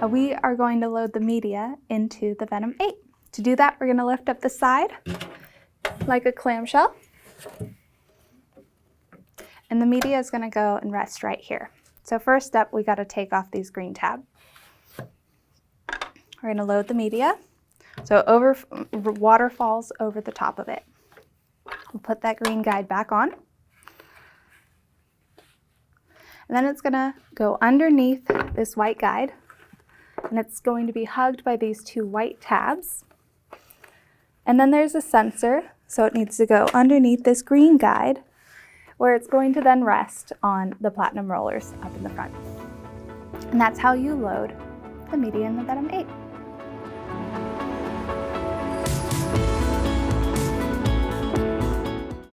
we are going to load the media into the VnM8. To do that, we're going to lift up the side like a clamshell. And the media is going to go and rest right here. So first up, we got to take off these green tabs. We're going to load the media. So water falls over the top of it. We'll put that green guide back on. And then it's going to go underneath this white guide. And it's going to be hugged by these two white tabs. And then there's a sensor, so it needs to go underneath this green guide, where it's going to then rest on the platinum rollers up in the front. And that's how you load the media in the VnM8.